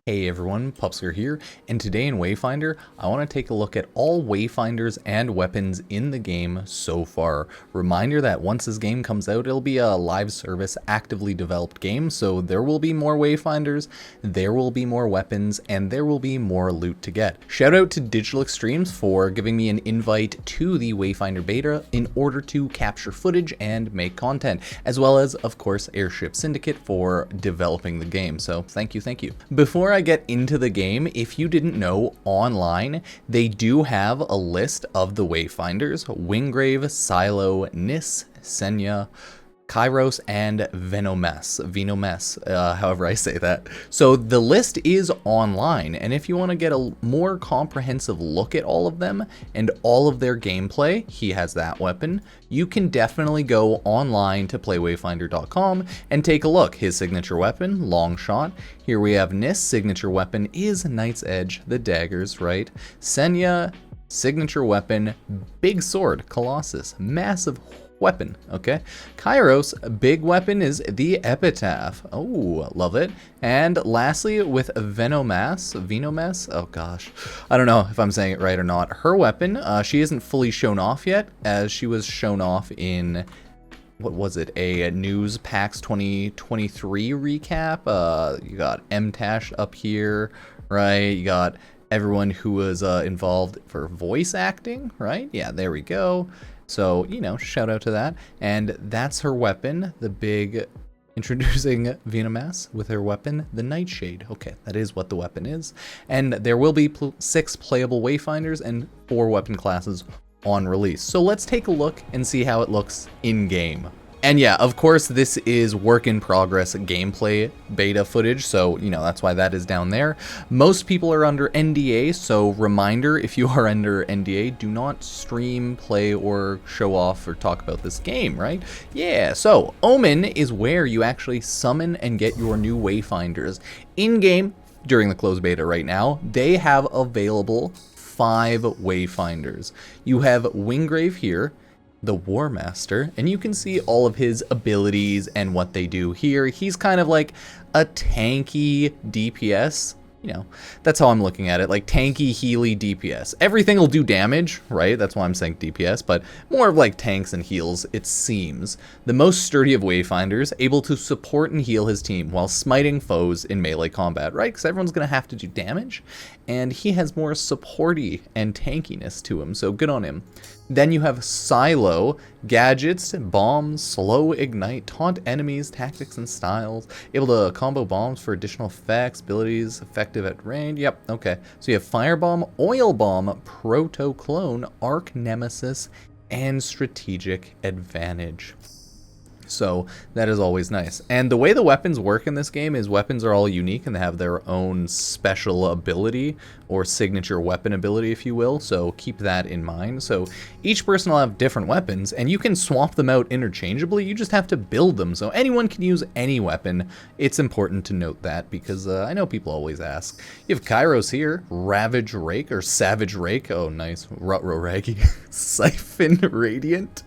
Hey everyone, Pupsker here, and today in Wayfinder, I want to take a look at all Wayfinders and weapons in the game so far. Reminder that once this game comes out, it'll be a live service, actively developed game, so there will be more Wayfinders, there will be more weapons, and there will be more loot to get. Shout out to Digital Extremes for giving me an invite to the Wayfinder beta in order to capture footage and make content, as well as, of course, Airship Syndicate for developing the game, so thank you, thank you. Before I get into the game, if you didn't know, online they do have a list of the Wayfinders: Wingrave, Silo, Nis, Senya, Kairos, and Venomes, however I say that. So the list is online, and if you want to get a more comprehensive look at all of them and all of their gameplay, he has that weapon, you can definitely go online to playwayfinder.com and take a look. His signature weapon, long shot. Here we have Nis, signature weapon is Knight's Edge, the daggers, right? Senya, signature weapon, big sword, Colossus, massive weapon, okay? Kairos, big weapon is the Epitaph. Oh, love it. And lastly, with Venomes, oh gosh, I don't know if I'm saying it right or not. Her weapon, she isn't fully shown off yet, as she was shown off in, what was it, a news PAX 2023 recap. You got MTash up here, right? You got everyone who was involved for voice acting, right? Yeah, there we go. So, you know, shout out to that. And that's her weapon, the big, introducing Venomes with her weapon, the Nightshade. Okay, that is what the weapon is. And there will be 6 playable Wayfinders and 4 weapon classes on release. So let's take a look and see how it looks in-game. And yeah, of course, this is work in progress gameplay beta footage, so, you know, that's why that is down there. Most people are under NDA, so reminder, if you are under NDA, do not stream, play, or show off or talk about this game, right? Yeah, so Omen is where you actually summon and get your new Wayfinders. In-game, during the closed beta right now, they have available 5 Wayfinders. You have Wingrave here, the War Master, and you can see all of his abilities and what they do here. He's kind of like a tanky DPS, you know, that's how I'm looking at it, like tanky, healy DPS. Everything will do damage, right? That's why I'm saying DPS, but more of like tanks and heals, it seems. The most sturdy of Wayfinders, able to support and heal his team while smiting foes in melee combat, right? Because everyone's going to have to do damage, and he has more supporty and tankiness to him, so good on him. Then you have Silo, gadgets, bombs, slow ignite, taunt enemies, tactics and styles, able to combo bombs for additional effects, abilities, effective at range. Yep, okay. So you have Firebomb, Oil Bomb, Proto Clone, Arc Nemesis, and Strategic Advantage. So that is always nice. And the way the weapons work in this game is weapons are all unique and they have their own special ability or signature weapon ability, if you will. So keep that in mind. So each person will have different weapons and you can swap them out interchangeably. You just have to build them. So anyone can use any weapon. It's important to note that because I know people always ask. You have Kairos here, Ravage Rake or Savage Rake. Oh, nice. Rutro Raggy. Siphon Radiant.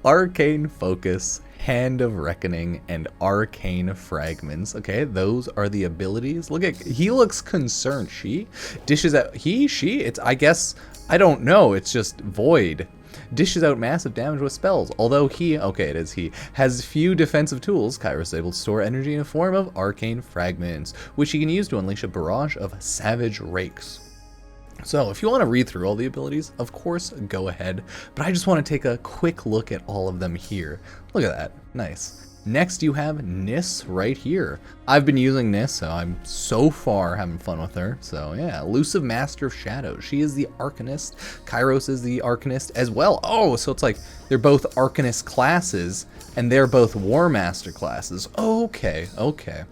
Arcane Focus, Hand of Reckoning, and Arcane Fragments. Okay, those are the abilities. Look at, he looks concerned. She dishes out, she, it's, I guess, I don't know, it's just Void. Dishes out massive damage with spells. Although he, okay, it is he, has few defensive tools, Kairos is able to store energy in a form of Arcane Fragments, which he can use to unleash a barrage of Savage Rakes. So if you want to read through all the abilities, of course, go ahead. But I just want to take a quick look at all of them here. Look at that. Nice. Next, you have Nis right here. I've been using Nis, so I'm so far having fun with her. So yeah, Elusive Master of Shadows. She is the Arcanist. Kairos is the Arcanist as well. Oh, so it's like they're both Arcanist classes, and they're both War Master classes. Okay, okay.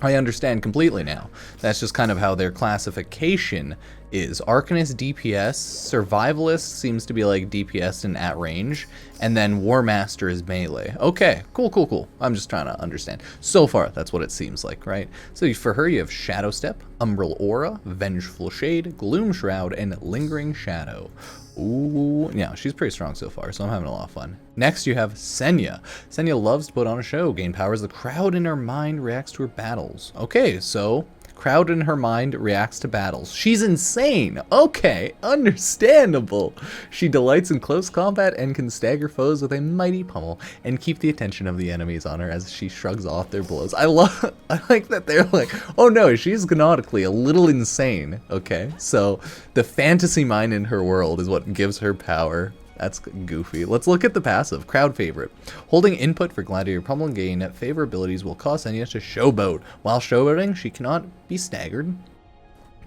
I understand completely now. That's just kind of how their classification is. Arcanist DPS, Survivalist seems to be like DPS and at range, and then War Master is melee. Okay, cool, cool, cool. I'm just trying to understand. So far, that's what it seems like, right? So for her, you have Shadow Step, Umbral Aura, Vengeful Shade, Gloom Shroud, and Lingering Shadow. Ooh, yeah, she's pretty strong so far, so I'm having a lot of fun. Next, you have Senya. Senya loves to put on a show, gain powers the crowd in her mind, reacts to her battles. Okay, so Crowd in her mind reacts to battles. She's insane. Okay, understandable. She delights in close combat and can stagger foes with a mighty pummel and keep the attention of the enemies on her as she shrugs off their blows. I like that they're like, oh no, she's canonically a little insane. Okay, so the fantasy mind in her world is what gives her power. That's goofy. Let's look at the passive. Crowd favorite. Holding input for Gladiator Pummel and gain favor abilities will cause Senya to showboat. While showboating, she cannot be staggered.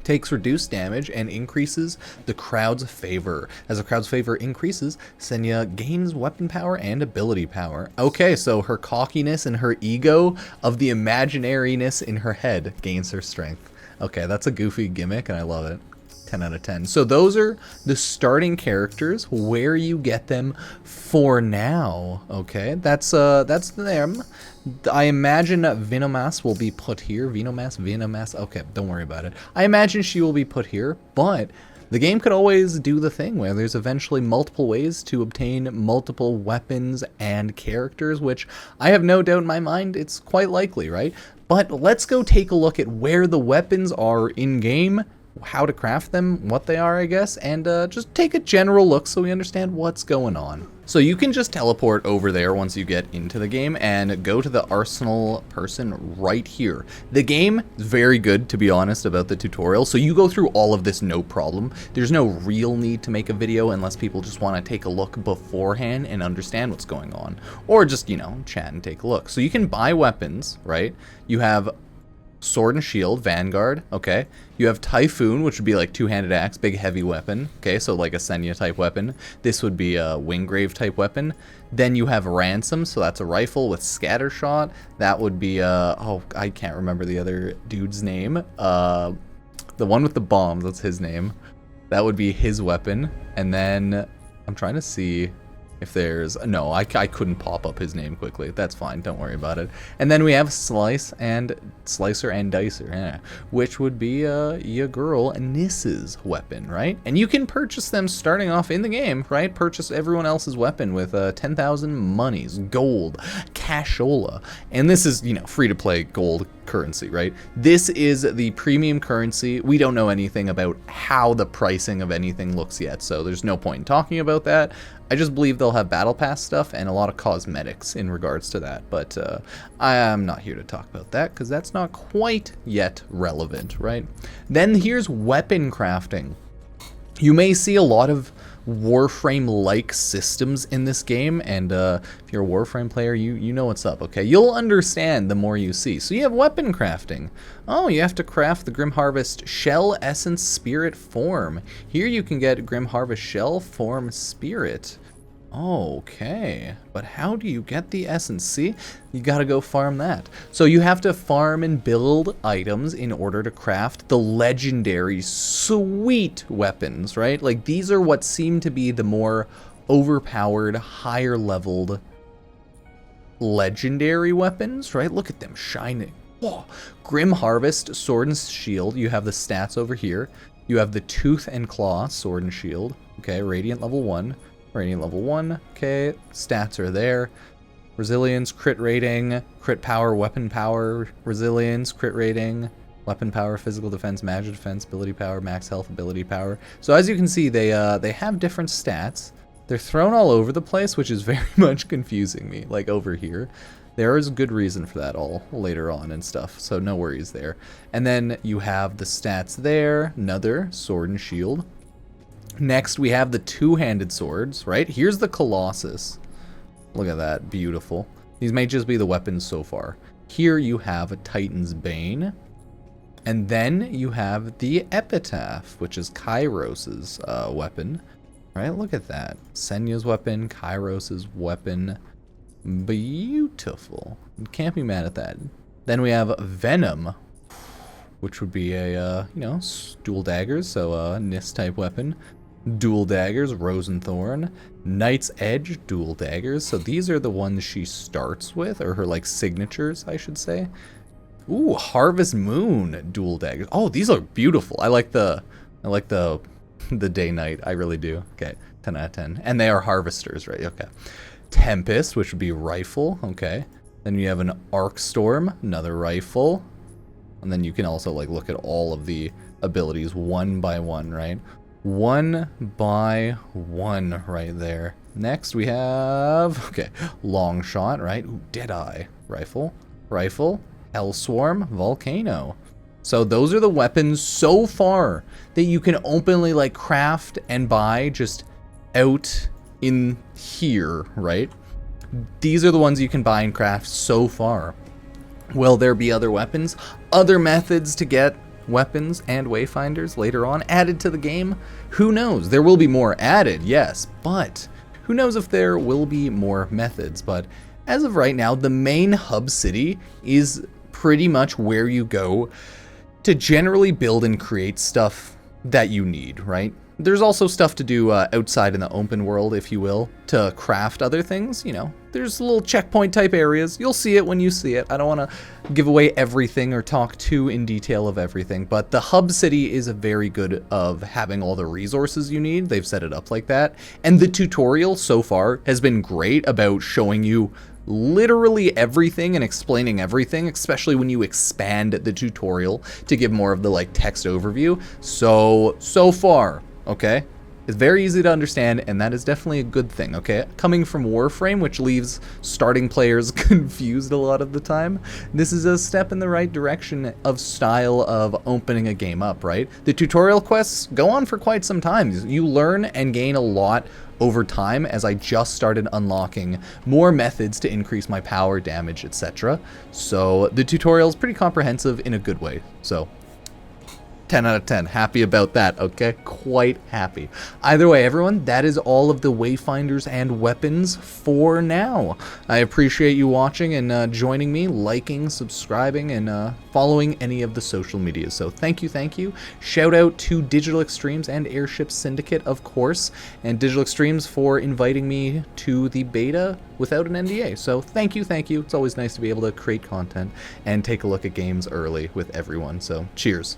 Takes reduced damage and increases the crowd's favor. As the crowd's favor increases, Senya gains weapon power and ability power. Okay, so her cockiness and her ego of the imaginariness in her head gains her strength. Okay, that's a goofy gimmick and I love it. 10 out of 10. So those are the starting characters, where you get them for now. Okay, that's them. I imagine Venomas will be put here. Venomas. Okay, don't worry about it. I imagine she will be put here, but the game could always do the thing where there's eventually multiple ways to obtain multiple weapons and characters, which I have no doubt in my mind it's quite likely, right? But let's go take a look at where the weapons are in game, how to craft them, what they are, I guess, and just take a general look so we understand what's going on. So you can just teleport over there once you get into the game and go to the arsenal person right here. The game is very good, to be honest, about the tutorial, so you go through all of this no problem. There's no real need to make a video unless people just want to take a look beforehand and understand what's going on, or just, you know, chat and take a look. So you can buy weapons, right? You have Sword and Shield, Vanguard, okay. You have Typhoon, which would be like two-handed axe, big heavy weapon, okay, so like a Senya type weapon. This would be a Winggrave type weapon. Then you have Ransom, so that's a rifle with scatter shot. That would be, oh, I can't remember the other dude's name. The one with the bombs, that's his name. That would be his weapon. And then, I'm trying to see if there's, no, I couldn't pop up his name quickly. That's fine, don't worry about it. And then we have Slicer and Dicer, which would be your girl Nissa's weapon, right? And you can purchase them starting off in the game, right? Purchase everyone else's weapon with 10,000 monies, gold, cashola. And this is, you know, free to play gold currency, right? This is the premium currency. We don't know anything about how the pricing of anything looks yet, so there's no point in talking about that. I just believe they'll have battle pass stuff and a lot of cosmetics in regards to that, but I am not here to talk about that because that's not quite yet relevant, right? Then here's weapon crafting. You may see a lot of Warframe-like systems in this game, and if you're a Warframe player, you know what's up, okay? You'll understand the more you see. So you have weapon crafting. Oh, you have to craft the Grim Harvest Shell Essence Spirit Form. Here you can get Grim Harvest Shell Form Spirit. Okay, but how do you get the essence? See, you gotta go farm that. So you have to farm and build items in order to craft the legendary sweet weapons, right? Like, these are what seem to be the more overpowered, higher leveled legendary weapons, right? Look at them shining. Whoa. Grim Harvest Sword and Shield, you have the stats over here. You have the Tooth and Claw Sword and Shield, okay, Radiant level 1. Radiant level 1, okay, stats are there. Resilience, crit rating, crit power, weapon power, resilience, crit rating, weapon power, physical defense, magic defense, ability power, max health, ability power. So as you can see, they have different stats. They're thrown all over the place, which is very much confusing me, like over here. There is a good reason for that all later on and stuff, so no worries there. And then you have the stats there, another Sword and Shield. Next, we have the two-handed swords, right? Here's the Colossus. Look at that, beautiful. These may just be the weapons so far. Here you have a Titan's Bane. And then you have the Epitaph, which is Kairos's weapon. Right, look at that. Senya's weapon, Kairos's weapon. Beautiful. You can't be mad at that. Then we have Venom, which would be a, you know, dual daggers, so a Nis-type weapon. Dual daggers, Rose and Thorn. Knight's Edge, dual daggers. So these are the ones she starts with, or her, like, signatures, I should say. Ooh, Harvest Moon, dual daggers. Oh, these are beautiful. I like the day-night. I really do. Okay, 10 out of 10. And they are harvesters, right? Okay. Tempest, which would be rifle. Okay. Then you have an Arc Storm, another rifle. And then you can also like look at all of the abilities one by one, right? One by one right there. Next we have, okay, long shot, right? Ooh, Deadeye, rifle, hell swarm, volcano. So those are the weapons so far that you can openly like craft and buy just out in here, right? These are the ones you can buy and craft so far. Will there be other weapons, other methods to get weapons and wayfinders later on added to the game? Who knows? There will be more added, yes, but who knows if there will be more methods. But as of right now, the main hub city is pretty much where you go to generally build and create stuff that you need, right? There's also stuff to do outside in the open world, if you will, to craft other things, you know. There's little checkpoint type areas. You'll see it when you see it. I don't want to give away everything or talk too in detail of everything, but the hub city is very good of having all the resources you need. They've set it up like that. And the tutorial so far has been great about showing you literally everything and explaining everything, especially when you expand the tutorial to give more of the like text overview. So far, okay, it's very easy to understand, and that is definitely a good thing, okay? Coming from Warframe, which leaves starting players confused a lot of the time, this is a step in the right direction of style of opening a game up, right? The tutorial quests go on for quite some time. You learn and gain a lot over time as I just started unlocking more methods to increase my power, damage, etc. So the tutorial is pretty comprehensive in a good way. So 10 out of 10. Happy about that, okay? Quite happy. Either way, everyone, that is all of the Wayfinders and Weapons for now. I appreciate you watching and joining me, liking, subscribing, and following any of the social medias. So thank you. Shout out to Digital Extremes and Airship Syndicate, of course, and Digital Extremes for inviting me to the beta without an NDA. So thank you. It's always nice to be able to create content and take a look at games early with everyone. So cheers.